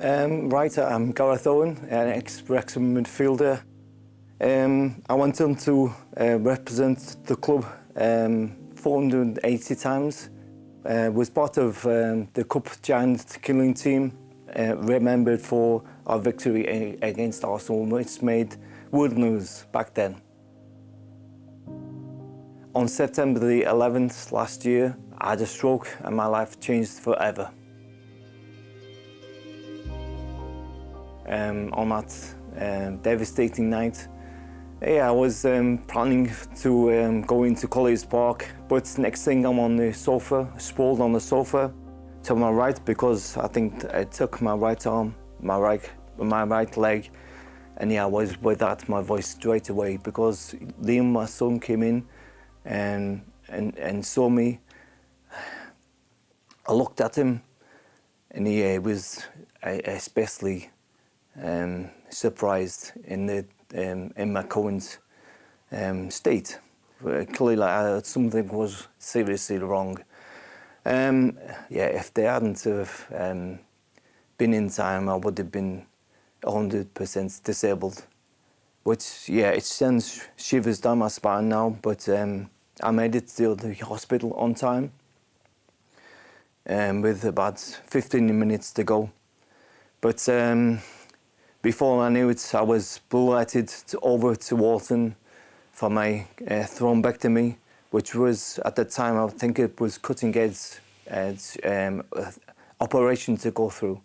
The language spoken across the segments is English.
Right, I'm Gareth Owen, an ex-Wrecsam midfielder. I went on to represent the club 480 times. Was part of the Cup Giant killing team, remembered for our victory against Arsenal, which made world news back then. On September the 11th last year, I had a stroke and my life changed forever. On that devastating night, I was planning to go into College Park, but next thing I'm on the sofa, sprawled on the sofa to my right, because I think I took my right arm, my right leg, and I was without my voice straight away, because Liam, my son, came in and saw me. I looked at him, and he was especially surprised in my current state. Clearly, something was seriously wrong. If they hadn't have been in time, I would have been 100% disabled. Which, it sends shivers down my spine now, but I made it to the hospital on time, with about 15 minutes to go. But before I knew it, I was bloodletted over to Walton for my thrombectomy, which was, at the time, I think it was cutting edge operation to go through.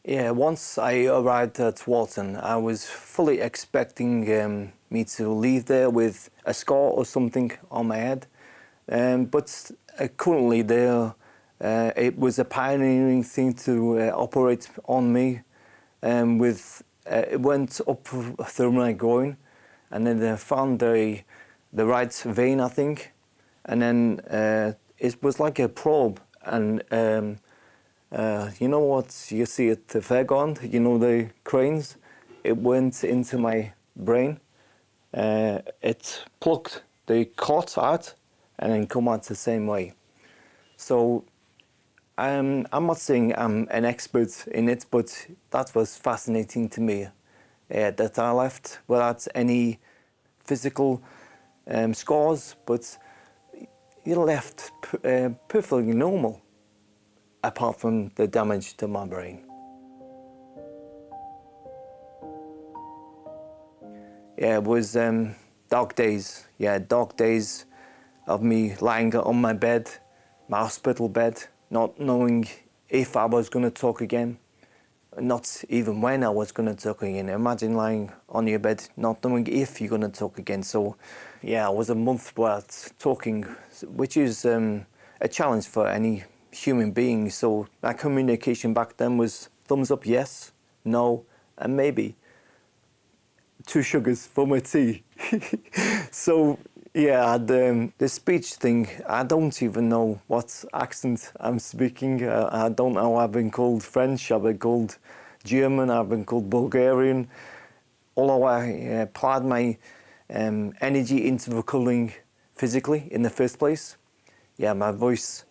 Once I arrived at Walton, I was fully expecting me to leave there with a scar or something on my head. But currently there, it was a pioneering thing to operate on me. It went up through my groin, and then they found the right vein, I think, and then it was like a probe. And you know what you see at the fairground, the cranes? It went into my brain. It plucked the clot out and then come out the same way. So I'm not saying I'm an expert in it, but that was fascinating to me, that I left without any physical scars, but you left perfectly normal, apart from the damage to my brain. It was dark days. Dark days of me lying on my bed, my hospital bed, not knowing if I was going to talk again, not even when I was going to talk again. Imagine lying on your bed, not knowing if you're going to talk again. So, I was a month without talking, which is a challenge for any human being. So my communication back then was thumbs up, yes, no, and maybe. 2 sugars for my tea. So, the speech thing, I don't even know what accent I'm speaking. I don't know. I've been called French, I've been called German, I've been called Bulgarian. Although I applied my energy into recovering physically in the first place, my voice,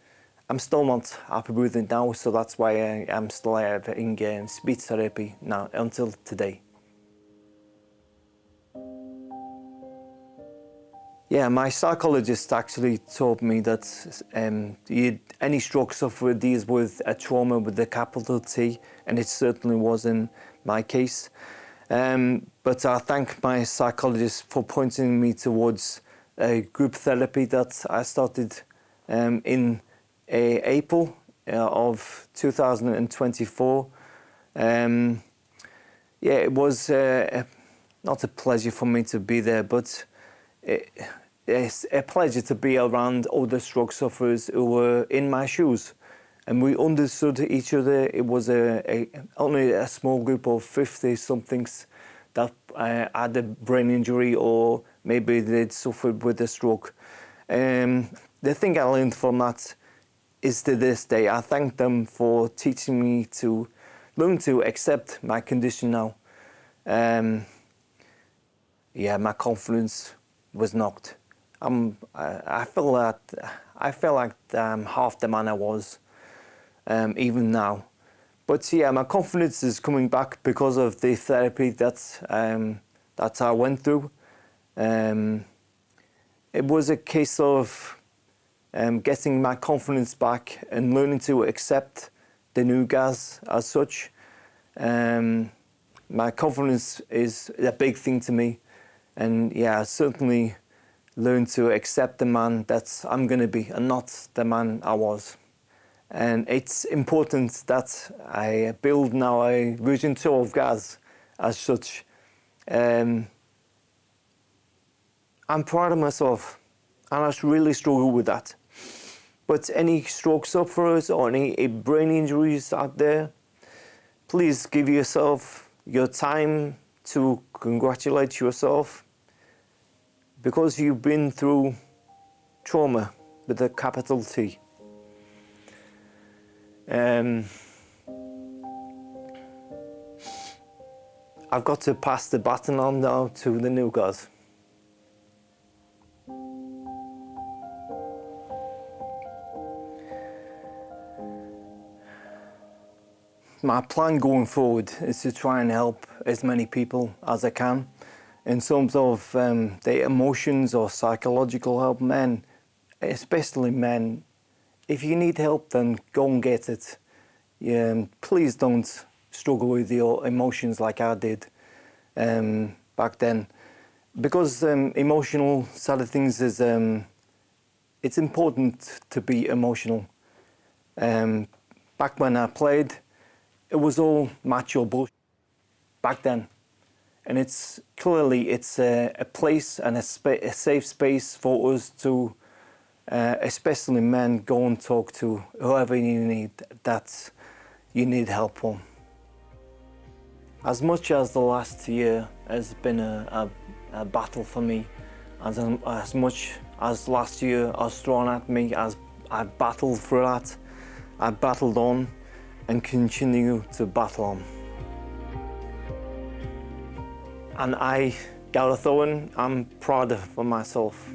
I'm still not happy with it now, so that's why I'm still having speech therapy now until today. My psychologist actually told me that any stroke sufferer deals with a trauma with a capital T, and it certainly was in my case. But I thank my psychologist for pointing me towards a group therapy that I started in April of 2024. It was not a pleasure for me to be there, but it's a pleasure to be around other stroke sufferers who were in my shoes, and we understood each other. It was only a small group of 50-somethings that had a brain injury, or maybe they'd suffered with a stroke. The thing I learned from that is, to this day, I thank them for teaching me to learn to accept my condition now. My confidence was knocked. I felt like half the man I was. even now. But yeah, my confidence is coming back because of the therapy that I went through. It was a case of getting my confidence back and learning to accept the new Gaz as such. My confidence is a big thing to me, and yeah, I certainly learned to accept the man that I'm going to be and not the man I was. And it's important that I build now a version 2 of Gaz as such. I'm proud of myself, and I really struggle with that. But any stroke sufferers or any brain injuries out there, please give yourself your time to congratulate yourself, because you've been through trauma with a capital T. I've got to pass the baton on now to the new guys. My plan going forward is to try and help as many people as I can in terms of the emotions or psychological help. Men, especially men, if you need help, then go and get it. Please don't struggle with your emotions like I did back then, because emotional side of things is it's important to be emotional. Back when I played, it was all macho bullshit back then, and it's clearly a place and a safe space for us to, especially men, go and talk to whoever you need that you need help from. As much as the last year has been a battle for me, as much as last year was thrown at me, as I battled through that, I battled on and continue to battle on. And I, Gareth Owen, I'm proud of myself.